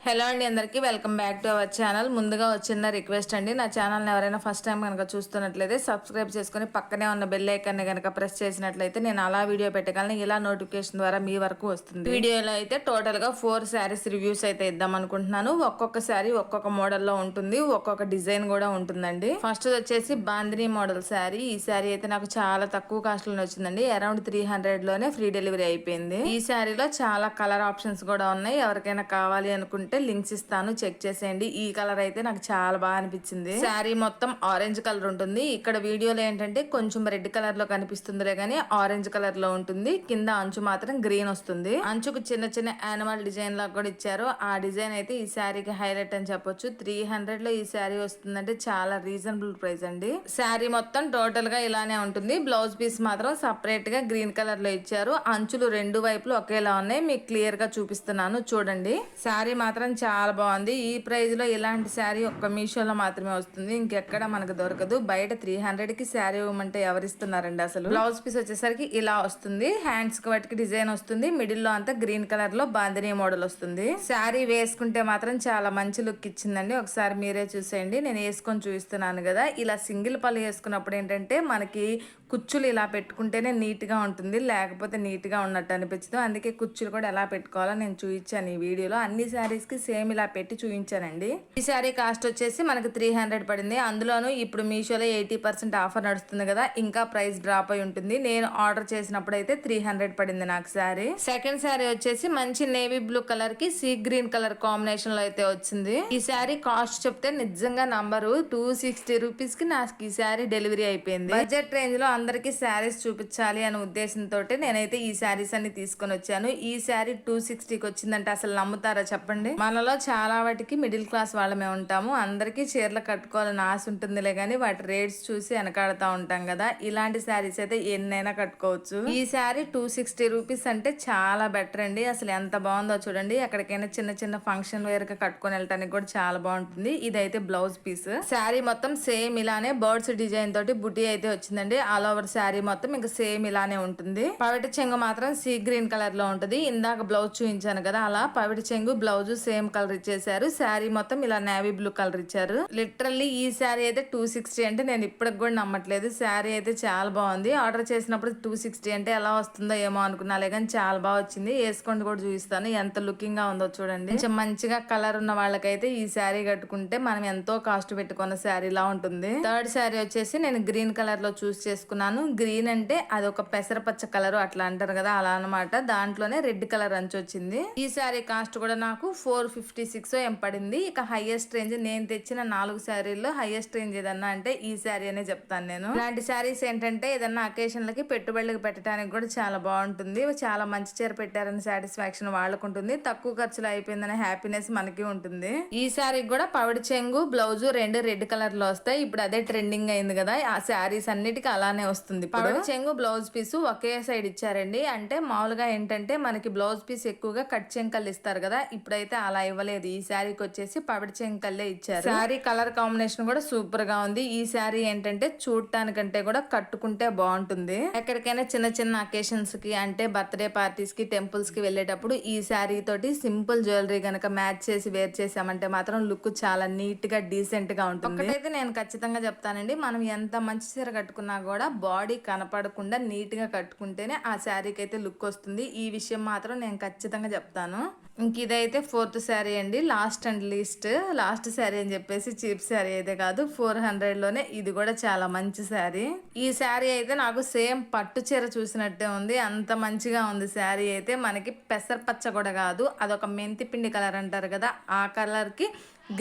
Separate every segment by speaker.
Speaker 1: Hello అండి, అందరికీ welcome back to our channel. ముందుగా వచ్చిన రిక్వెస్ట్ అండి, నా ఛానల్ని ఎవరైనా ఫస్ట్ టైం కనుక చూస్తున్నట్లయితే సబ్స్క్రైబ్ చేసుకుని పక్కనే ఉన్న బెల్ ఐకాన్ని కనుక ప్రెస్ చేసినట్లయితే నేను అలా వీడియో పెట్టగలను. ఇలా నోటిఫికేషన్ ద్వారా మీ వరకు వస్తుంది. వీడియోలో అయితే టోటల్గా 4 శారీస్ రివ్యూస్ అయితే ఇద్దాం అనుకుంటున్నాను. ఒక్కొక్క శారీ ఒక్కొక్క మోడల్లో ఉంటుంది, ఒక్కొక్క డిజైన్ కూడా ఉంటుందండి. ఫస్ట్ వచ్చేసి బాందిని మోడల్ శారీ. ఈ శారీ అయితే నాకు చాలా తక్కువ కాస్ట్ లో వచ్చిందండి. అరౌండ్ 300 లోనే ఫ్రీ డెలివరీ అయిపోయింది. ఈ శారీలో చాలా కలర్ ఆప్షన్స్ కూడా ఉన్నాయి. ఎవరికైనా కావాలి అనుకుంటే లింక్స్ ఇస్తాను, చెక్ చేసేయండి. ఈ కలర్ అయితే నాకు చాలా బాగా అనిపించింది. శారీ మొత్తం ఆరెంజ్ కలర్ ఉంటుంది. ఇక్కడ వీడియోలో ఏంటంటే కొంచెం రెడ్ కలర్ లో కనిపిస్తుందిలే గానీ ఆరెంజ్ కలర్ లో ఉంటుంది. కింద అంచు మాత్రం గ్రీన్ వస్తుంది. అంచుకు చిన్న చిన్న యానిమల్ డిజైన్ లాగా కూడా ఇచ్చారు. ఆ డిజైన్ అయితే ఈ శారీకి హైలైట్ అని చెప్పొచ్చు. 300 లో ఈ శారీ వస్తుందంటే చాలా రీజనబుల్ ప్రైస్ అండి. శారీ మొత్తం టోటల్ గా ఇలానే ఉంటుంది. బ్లౌజ్ పీస్ మాత్రం సపరేట్ గా గ్రీన్ కలర్ లో ఇచ్చారు. అంచులు రెండు వైపులు ఒకేలా ఉన్నాయి. మీకు క్లియర్ గా చూపిస్తున్నాను చూడండి. శారీ మాత్రం చాలా బాగుంది. ఈ ప్రైస్ లో ఇలాంటి శారీ ఒక్క మీషోలో మాత్రమే వస్తుంది, ఇంకెక్కడ మనకు దొరకదు. బయట 300 కి శారీ ఇవ్వమంటే ఎవరిస్తున్నారండి అసలు. బ్లౌజ్ పీస్ వచ్చేసరికి ఇలా వస్తుంది. హ్యాండ్స్ కి వాటికి డిజైన్ వస్తుంది. మిడిల్ లో అంతా గ్రీన్ కలర్ లో బాందిని మోడల్ వస్తుంది. శారీ వేసుకుంటే మాత్రం చాలా మంచి లుక్ ఇచ్చిందండి. ఒకసారి మీరే చూసేయండి. నేను వేసుకొని చూపిస్తున్నాను కదా. ఇలా సింగిల్ పళ్ళు వేసుకున్నప్పుడు ఏంటంటే మనకి కుచ్చులు ఇలా పెట్టుకుంటేనే నీట్ గా ఉంటుంది, లేకపోతే నీట్ గా ఉన్నట్టు అనిపించదు. అందుకే కుచ్చులు కూడా ఎలా పెట్టుకోవాలో నేను చూపించాను ఈ వీడియోలో. అన్ని శారీస్ కి సేమ్ ఇలా పెట్టి చూపించానండి. ఈ శారీ కాస్ట్ వచ్చేసి మనకి 300 పడింది. అందులోనూ ఇప్పుడు మీషోలో 80% ఆఫర్ నడుస్తుంది కదా, ఇంకా ప్రైస్ డ్రాప్ అయి ఉంటుంది. నేను ఆర్డర్ చేసినప్పుడు అయితే 300 పడింది నాకు శారీ. సెకండ్ శారీ వచ్చేసి మంచి నేవీ బ్లూ కలర్ కి సీ గ్రీన్ కలర్ కాంబినేషన్ లో అయితే వచ్చింది. ఈ శారీ కాస్ట్ చెప్తే నిజంగా నంబరు 260 రూపీస్ కి నాకు ఈ శారీ డెలివరీ అయిపోయింది. బడ్జెట్ రేంజ్ లో అందరికి శారీస్ చూపించాలి అనే ఉద్దేశంతో నేనైతే ఈ శారీస్ అన్ని తీసుకొని వచ్చాను. ఈ శారీ 260కి వచ్చిందంటే అసలు నమ్ముతారా చెప్పండి. మనలో చాలా వాటికి మిడిల్ క్లాస్ వాళ్ళమే ఉంటాము. అందరికీ చీరలు కట్టుకోవాలని ఆశ ఉంటుందిలే గానీ వాటి రేట్స్ చూసి వెనకాడుతూ ఉంటాం కదా. ఇలాంటి శారీస్ అయితే ఎన్నైనా కట్టుకోవచ్చు. ఈ శారీ 260 రూపీస్ అంటే చాలా బెటర్ అండి. అసలు ఎంత బాగుందో చూడండి. ఎక్కడికైనా చిన్న చిన్న ఫంక్షన్ వేర్ గా కట్టుకొని వెళ్ళడానికి కూడా చాలా బాగుంటుంది. ఇదైతే బ్లౌజ్ పీస్. శారీ మొత్తం సేమ్ ఇలానే బర్డ్స్ డిజైన్ తోటి బుటీ అయితే వచ్చిందండి. ఆల్ ఓవర్ శారీ మొత్తం ఇంకా సేమ్ ఇలానే ఉంటుంది. పవిట చెంగు మాత్రం సీ గ్రీన్ కలర్ లో ఉంటుంది. ఇందాక బ్లౌజ్ చూపించాను కదా, అలా పవిట చెంగు బ్లౌజ్ సేమ్ కలర్ ఇచ్చేసారు. శారీ మొత్తం ఇలా నేవీ బ్లూ కలర్ ఇచ్చారు. లిటరల్లీ ఈ శారీ అయితే 260 అంటే నేను ఇప్పటికి కూడా నమ్మట్లేదు. శారీ అయితే చాలా బాగుంది. ఆర్డర్ చేసినప్పుడు 260 అంటే ఎలా వస్తుందో ఏమో అనుకున్నాలే కానీ చాలా బాగా వచ్చింది. వేసుకొని కూడా చూపిస్తాను ఎంత లుకింగ్ గా ఉందో చూడండి. కొంచెం మంచిగా కలర్ ఉన్న వాళ్ళకైతే ఈ శారీ కట్టుకుంటే మనం ఎంతో కాస్ట్ పెట్టుకున్న శారీలా ఉంటుంది. థర్డ్ శారీ వచ్చేసి నేను గ్రీన్ కలర్ లో చూస్ చేసుకున్నాను. గ్రీన్ అంటే అది ఒక పెసరపచ్చ కలర్ అట్లా అంటారు కదా, అలా అనమాట. దాంట్లోనే రెడ్ కలర్ అంచు వచ్చింది. ఈ శారీ కాస్ట్ కూడా నాకు 456 ఏం పడింది. ఇక హైయెస్ట్ రేంజ్ నేను తెచ్చిన 4 శారీల్లో హైయెస్ట్ రేంజ్ ఏదన్నా అంటే ఈ శారీ అనే చెప్తాను నేను. ఇలాంటి శారీస్ ఏంటంటే ఏదన్నా అకేషన్లకి పెట్టుబడులకు పెట్టడానికి కూడా చాలా బాగుంటుంది. చాలా మంచి చీర పెట్టారని సాటిస్ఫాక్షన్ వాళ్ళకు ఉంటుంది, తక్కువ ఖర్చులో అయిపోయిందనే హ్యాపీనెస్ మనకి ఉంటుంది. ఈ శారీ కూడా పవిడి చెంగు బ్లౌజ్ రెండు రెడ్ కలర్ లో వస్తాయి. ఇప్పుడు అదే ట్రెండింగ్ అయింది కదా, ఆ శారీస్ అన్నిటికీ అలానే వస్తుంది. పవిడి చెంగు బ్లౌజ్ పీసు ఒకే సైడ్ ఇచ్చారండి. అంటే మామూలుగా ఏంటంటే మనకి బ్లౌజ్ పీస్ ఎక్కువగా కట్ చెంకలు ఇస్తారు కదా, ఇప్పుడైతే అలా ఇవ్వలేదు. ఈ శారీకి వచ్చేసి పవిడి చెంకల్లే ఇచ్చారు. శారీ కలర్ కాంబినేషన్ కూడా సూపర్ గా ఉంది. ఈ శారీ ఏంటంటే చూడటానికంటే కూడా కట్టుకుంటే బాగుంటుంది. ఎక్కడికైనా చిన్న చిన్న అకేషన్స్ కి అంటే బర్త్డే పార్టీస్ కి టెంపుల్స్ కి వెళ్ళేటప్పుడు ఈ శారీ తోటి సింపుల్ జ్యువెలరీ గనక మ్యాచ్ చేసి వేర్ చేసామంటే మాత్రం లుక్ చాలా నీట్ గా డీసెంట్ గా ఉంటుంది. ఒకటైతే నేను ఖచ్చితంగా చెప్తానండి, మనం ఎంత మంచి చీర కట్టుకున్నా కూడా బాడీ కనపడకుండా నీట్ గా కట్టుకుంటేనే ఆ శారీకి అయితే లుక్ వస్తుంది. ఈ విషయం మాత్రం నేను ఖచ్చితంగా చెప్తాను. ఇంక ఇదైతే 4th శారీ అండి, last and least. Last sari అని చెప్పేసి చీప్ శారీ అయితే కాదు, 400 లోనే ఇది కూడా చాలా మంచి శారీ. ఈ శారీ అయితే నాకు సేమ్ పట్టు చీర చూసినట్టే ఉంది, అంత మంచిగా ఉంది. శారీ అయితే మనకి పెసరపచ్చ కూడా కాదు, అదొక మెంతి పిండి కలర్ అంటారు కదా, ఆ కలర్ కి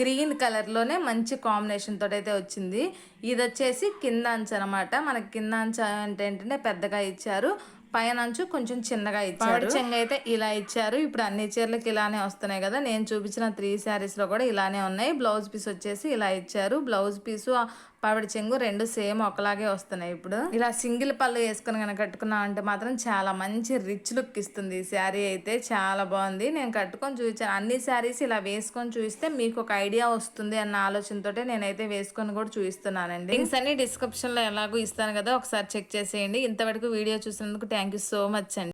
Speaker 1: గ్రీన్ కలర్ లోనే మంచి కాంబినేషన్ తోటి అయితే వచ్చింది. ఇది వచ్చేసి కింద అంచు అనమాట. మనకి కింద అంచు అంటే ఏంటంటే పెద్దగా ఇచ్చారు, పైన అంచు కొంచెం చిన్నగా ఇచ్చారు. చెంగ అయితే ఇలా ఇచ్చారు. ఇప్పుడు అన్ని చీరలకి ఇలానే వస్తున్నాయి కదా, నేను చూపించిన 3 శారీస్ లో కూడా ఇలానే ఉన్నాయి. బ్లౌజ్ పీస్ వచ్చేసి ఇలా ఇచ్చారు. బ్లౌజ్ పీసు పవిడి చెంగు రెండు సేమ్ ఒకలాగే వస్తున్నాయి. ఇప్పుడు ఇలా సింగిల్ పళ్ళు వేసుకుని కనుక కట్టుకున్నా అంటే మాత్రం చాలా మంచి రిచ్ లుక్ ఇస్తుంది. ఈ శారీ అయితే చాలా బాగుంది. నేను కట్టుకొని చూపించాను. అన్ని శారీస్ ఇలా వేసుకొని చూపిస్తే మీకు ఒక ఐడియా వస్తుంది అన్న ఆలోచనతోటే నేనైతే వేసుకొని కూడా చూపిస్తున్నానండి. లింక్స్ అన్ని డిస్క్రిప్షన్ లో ఎలాగో ఇస్తాను కదా, ఒకసారి చెక్ చేసేయండి. ఇంతవరకు వీడియో చూసినందుకు థ్యాంక్ యూ సో మచ్ అండి.